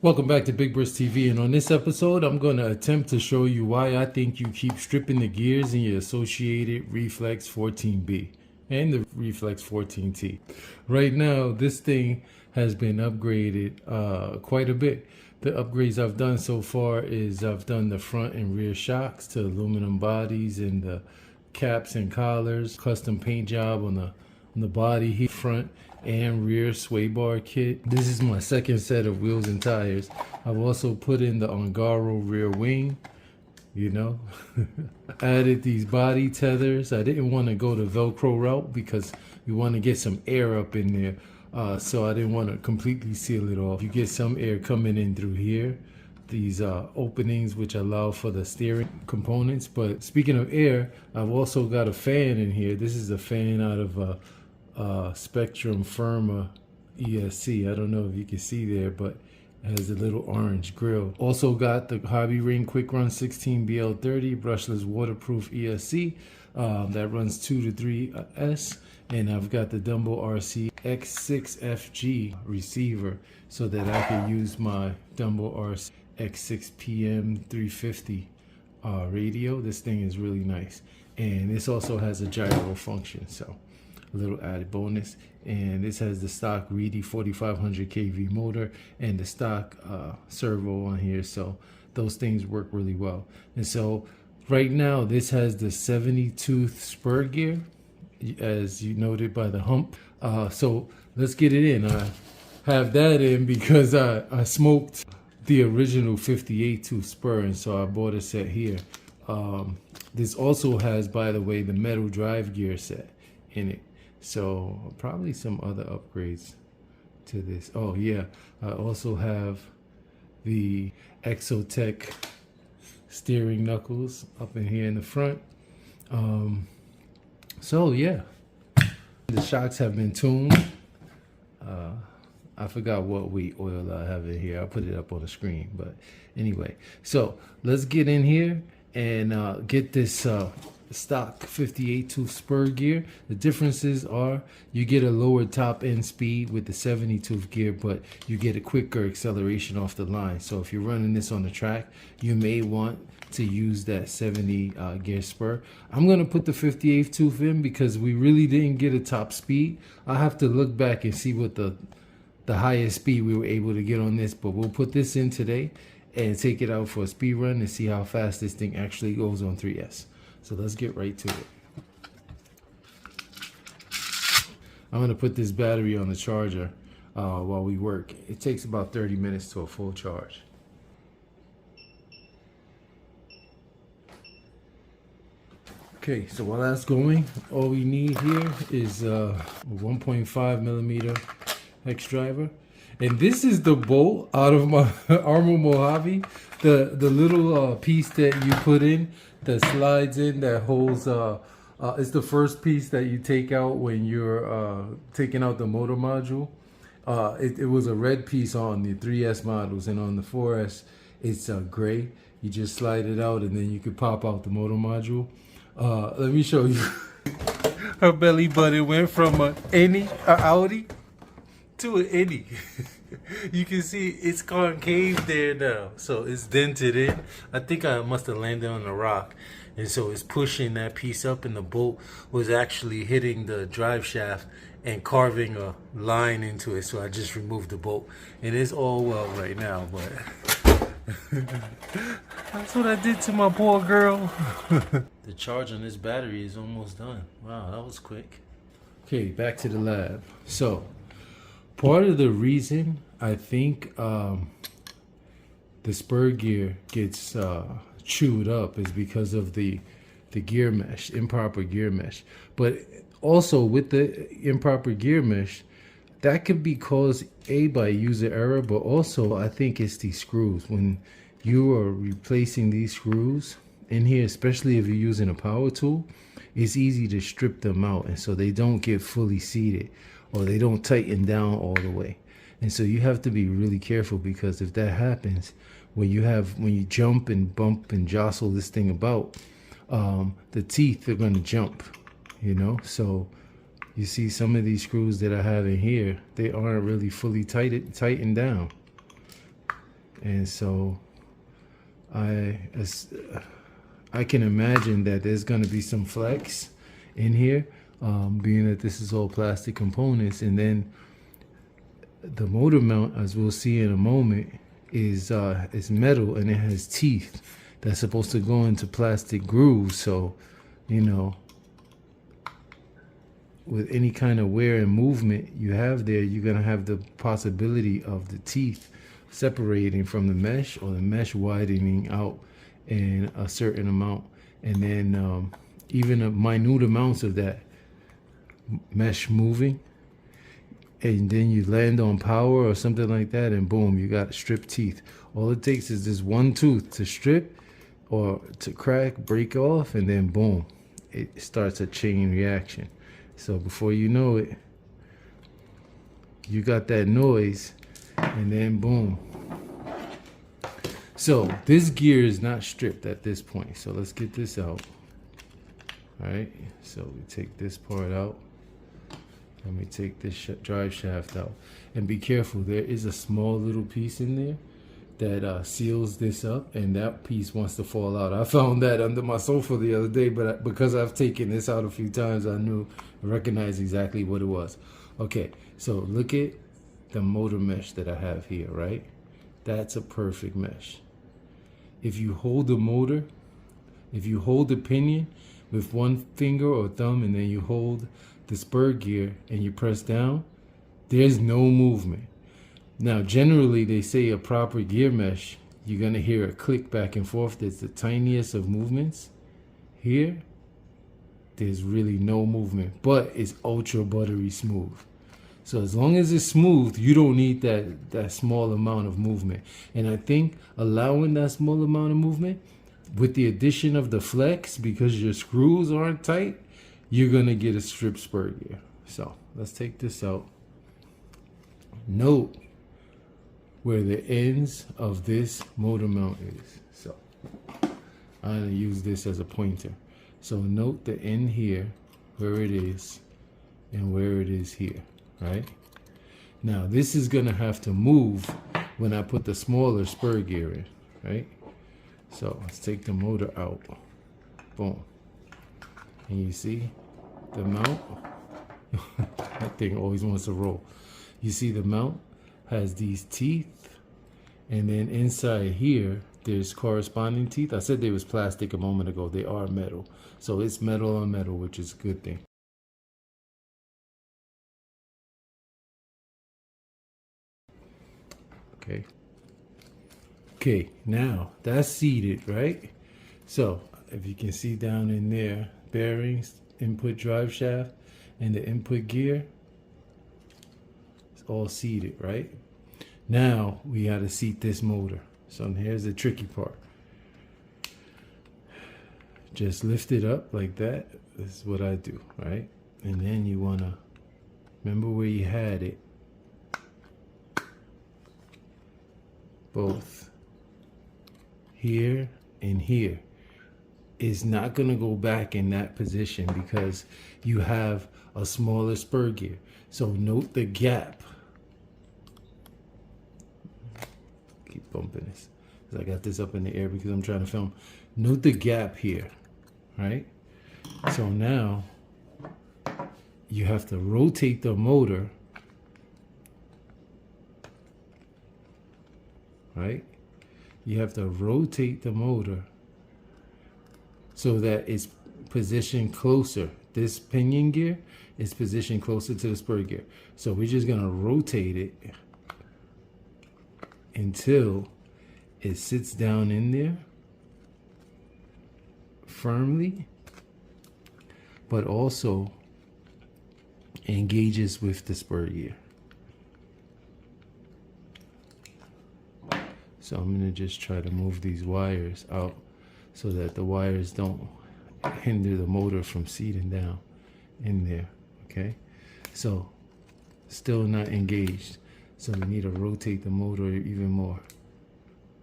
Welcome back to Big Bris TV, and on this episode I'm going to attempt to show you why I think you keep stripping the gears in your Associated Reflex 14b and the Reflex 14t. Right now this thing has been upgraded quite a bit. The upgrades I've done so far is I've done the front and rear shocks to aluminum bodies and the caps and collars, custom paint job on the body, front and rear sway bar kit. This is my second set of wheels and tires. I've also put in the Ongaro rear wing, you know. Added these body tethers. I didn't want to go the Velcro route because we want to get some air up in there. So I didn't want to completely seal it off. You get some air coming in through here. These openings which allow for the steering components. But speaking of air, I've also got a fan in here. This is a fan out of Spectrum Firma ESC. I don't know if you can see there, but it has a little orange grill. Also got the Hobbywing Quicrun 16BL30 brushless waterproof ESC that runs 2 to 3S, and I've got the Dumbo RC X6FG receiver so that I can use my Dumbo RC X6PM 350 radio. This thing is really nice, and this also has a gyro function, so a little added bonus. And this has the stock Reedy 4500 kV motor and the stock servo on here, so those things work really well. And so right now this has the 70-tooth spur gear, as you noted by the hump. So let's get it in. I have that in because I smoked the original 58-tooth spur, and so I bought a set here. This also has, by the way, the metal drive gear set in it. So probably some other upgrades to this. Oh yeah, I also have the Exotek steering knuckles up in here in the front. So yeah, the shocks have been tuned. I forgot what weight oil I have in here. I'll put it up on the screen, but anyway, so let's get in here and get this stock 58-tooth spur gear. The differences are you get a lower top end speed with the 70-tooth gear, but you get a quicker acceleration off the line. So if you're running this on the track, you may want to use that 70 gear spur. I'm gonna put the 58th tooth in because we really didn't get a top speed. I'll have to look back and see what the highest speed we were able to get on this, but we'll put this in today and take it out for a speed run and see how fast this thing actually goes on 3S. So let's get right to it. I'm gonna put this battery on the charger while we work. It takes about 30 minutes to a full charge. Okay, so while that's going, all we need here is a 1.5 millimeter hex driver. And this is the bolt out of my Armo Mojave, the little piece that you put in that slides in, that holds it's the first piece that you take out when you're taking out the motor module. It was a red piece on the 3S models, and on the 4S it's gray. You just slide it out and then you could pop out the motor module. Let me show you. Her belly button went from a Audi to an Indy. You can see it's concave there now, so it's dented in. I think I must have landed on a rock, and so it's pushing that piece up, and the bolt was actually hitting the drive shaft and carving a line into it, so I just removed the bolt, and it's all well right now. But that's what I did to my poor girl. The charge on this battery is almost done. Wow, that was quick. Okay, back to the lab. So part of the reason I think the spur gear gets chewed up is because of the gear mesh, improper gear mesh. But also with the improper gear mesh, that could be caused by user error, but also I think it's these screws. When you are replacing these screws in here, especially if you're using a power tool, it's easy to strip them out, and so they don't get fully seated or they don't tighten down all the way. And so you have to be really careful, because if that happens, when you jump and bump and jostle this thing about, the teeth are going to jump, you know. So you see some of these screws that I have in here, they aren't really fully tightened down. And so I can imagine that there's going to be some flex in here, being that this is all plastic components. And then the motor mount, as we'll see in a moment, is metal, and it has teeth that's supposed to go into plastic grooves. So, you know, with any kind of wear and movement you have there, you're going to have the possibility of the teeth separating from the mesh, or the mesh widening out in a certain amount, and then even a minute amounts of that mesh moving, and then you land on power or something like that, and boom, you got stripped teeth. All it takes is this one tooth to strip or to crack, break off, and then boom, it starts a chain reaction. So before you know it, you got that noise, and then boom. So this gear is not stripped at this point. So let's get this out. All right, so we take this part out. Let me take this drive shaft out. And be careful, there is a small little piece in there that seals this up, and that piece wants to fall out. I found that under my sofa the other day, but because I've taken this out a few times, I recognized exactly what it was. Okay, so look at the motor mesh that I have here, right? That's a perfect mesh. If you hold the motor, if you hold the pinion with one finger or thumb, and then you hold the spur gear and you press down, there's no movement. Now, generally, they say a proper gear mesh, you're going to hear a click back and forth. That's the tiniest of movements. Here, there's really no movement, but it's ultra buttery smooth. So as long as it's smooth, you don't need that small amount of movement. And I think allowing that small amount of movement, with the addition of the flex, because your screws aren't tight, you're going to get a strip spur gear. So let's take this out. Note where the ends of this motor mount is. So I'm going to use this as a pointer. So note the end here, where it is, and where it is here, right? Now this is going to have to move when I put the smaller spur gear in, right? So let's take the motor out. Boom. And you see the mount? That thing always wants to roll. You see the mount has these teeth, and then inside here there's corresponding teeth. I said they was plastic a moment ago. They are metal. So it's metal on metal, which is a good thing. Okay, now that's seated, right? So if you can see down in there, bearings, input drive shaft, and the input gear, it's all seated, right? Now we got to seat this motor. So here's the tricky part. Just lift it up like that. This is what I do, right? And then you want to remember where you had it. Both here and here is not going to go back in that position because you have a smaller spur gear. So note the gap. Keep bumping this because I got this up in the air because I'm trying to film. Note the gap here, right? So now you have to rotate the motor, right? You have to rotate the motor so that it's positioned closer. This pinion gear is positioned closer to the spur gear. So we're just gonna rotate it until it sits down in there firmly, but also engages with the spur gear. So I'm gonna just try to move these wires out so that the wires don't hinder the motor from seating down in there, okay? So still not engaged. So we need to rotate the motor even more,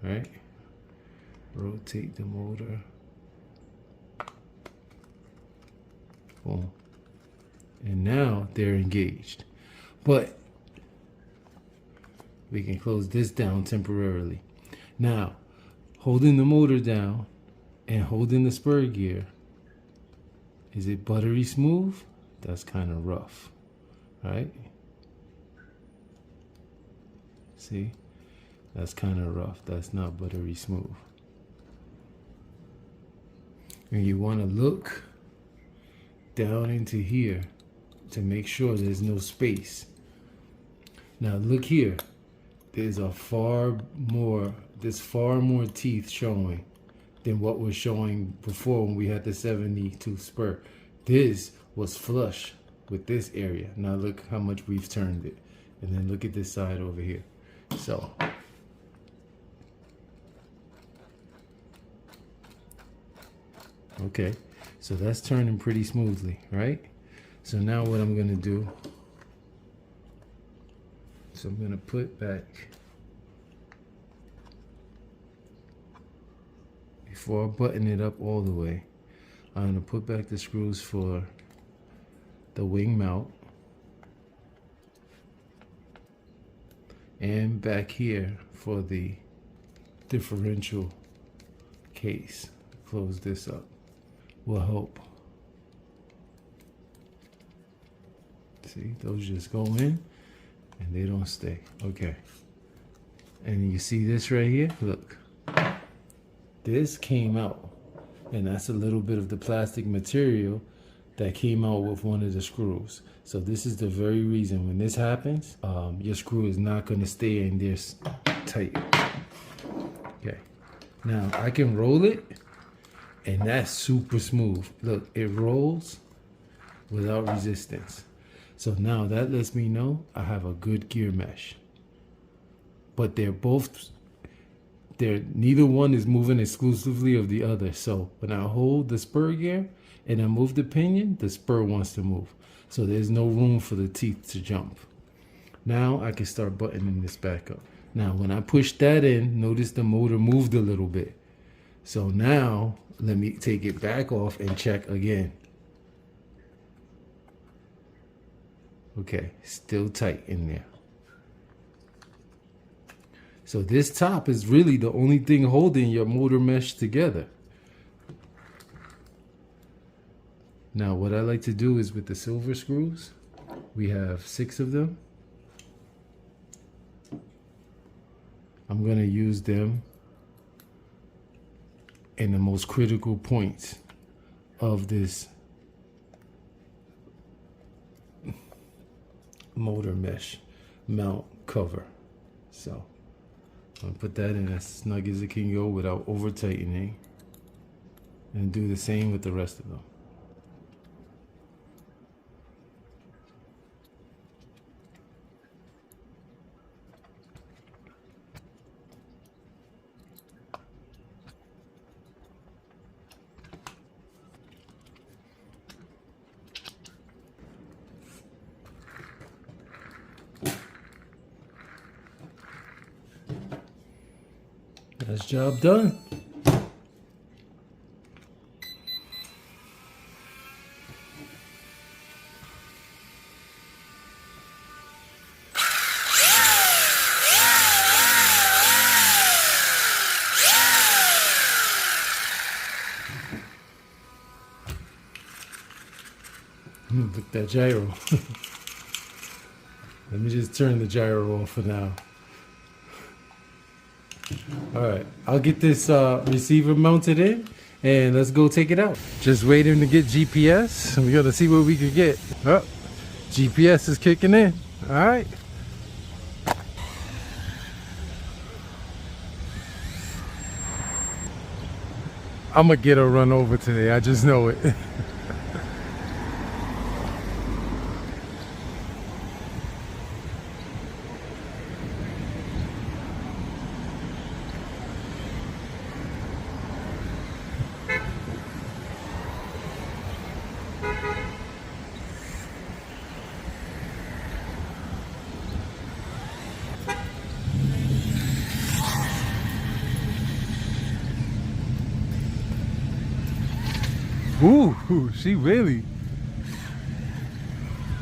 right? Rotate the motor. Boom. And now they're engaged. But we can close this down temporarily. Now, holding the motor down and holding the spur gear, is it buttery smooth? That's kind of rough, right? See, that's kind of rough. That's not buttery smooth. And you want to look down into here to make sure there's no space. Now look here, there's far more teeth showing than what was showing before when we had the 72 spur. This was flush with this area. Now look how much we've turned it. And then look at this side over here. So okay, so that's turning pretty smoothly, right? So now what I'm gonna do, so I'm gonna put back, before I button it up all the way, I'm gonna put back the screws for the wing mount, and back here for the differential case. Close this up, will help. See, those just go in and they don't stay. Okay. And you see this right here? Look. This came out. And that's a little bit of the plastic material that came out with one of the screws. So this is the very reason when this happens, your screw is not going to stay in there tight. Okay. Now I can roll it and that's super smooth. Look, it rolls without resistance. So now that lets me know I have a good gear mesh. But neither one is moving exclusively of the other. So when I hold the spur gear and I move the pinion, the spur wants to move. So there's no room for the teeth to jump. Now I can start buttoning this back up. Now when I push that in, notice the motor moved a little bit. So now let me take it back off and check again. Okay, still tight in there. So this top is really the only thing holding your motor mesh together. Now what I like to do is with the silver screws, we have 6 of them. I'm gonna use them in the most critical points of this motor mesh mount cover. So I'm gonna put that in as snug as it can go without over tightening, and do the same with the rest of them. That's job done. Look at that gyro. Let me just turn the gyro off for now. All right, I'll get this receiver mounted in and let's go take it out. Just waiting to get GPS. We're gonna see what we can get. Oh, GPS is kicking in. All right. I'm gonna get a run over today, I just know it. Ooh, she really.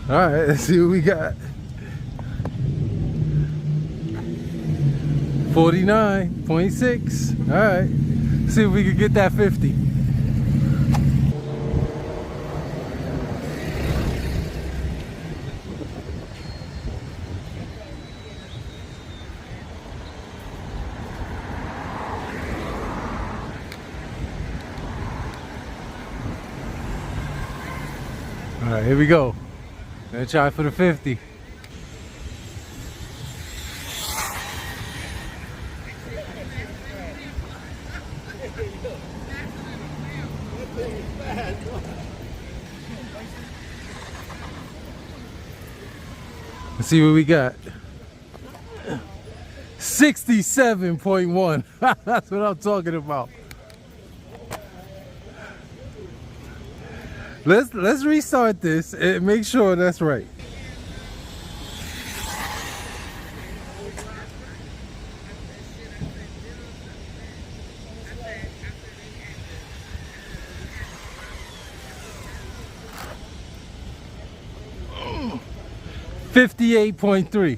All right, let's see what we got. 49.6. All right. See if we can get that 50. All right, here we go. Let's try for the 50. Let's see what we got. 67.1. That's what I'm talking about. Let's restart this and make sure that's right. $58.3.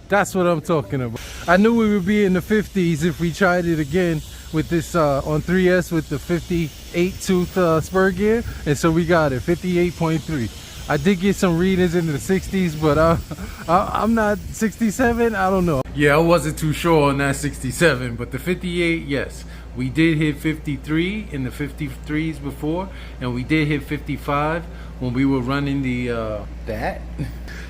That's what I'm talking about. I knew we would be in the 50s if we tried it again with this on 3S with the 58 tooth spur gear, and so we got it 58.3. I did get some readings in the 60s, but I'm not 67. I don't know. Yeah, I wasn't too sure on that 67, but the 58, yes, we did hit 53 in the 53s before, and we did hit 55 when we were running the that.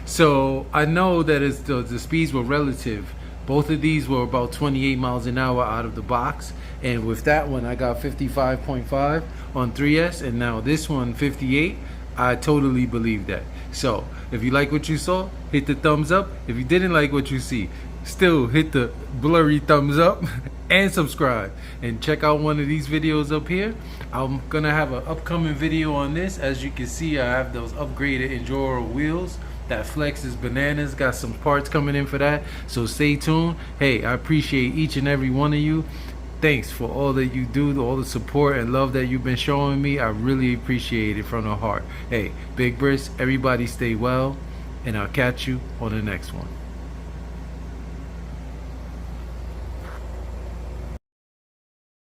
So I know that it's the speeds were relative. Both of these were about 28 miles an hour out of the box, and with that one I got 55.5 on 3S, and now this one 58. I totally believe that. So if you like what you saw, hit the thumbs up. If you didn't like what you see, still hit the blurry thumbs up and subscribe, and check out one of these videos up here. I'm gonna have an upcoming video on this. As you can see, I have those upgraded Ongaro wheels. That flex is bananas. Got some parts coming in for that, so stay tuned. Hey, I appreciate each and every one of you. Thanks for all that you do, all the support and love that you've been showing me. I really appreciate it from the heart. Hey, Big Bris, everybody stay well, and I'll catch you on the next one.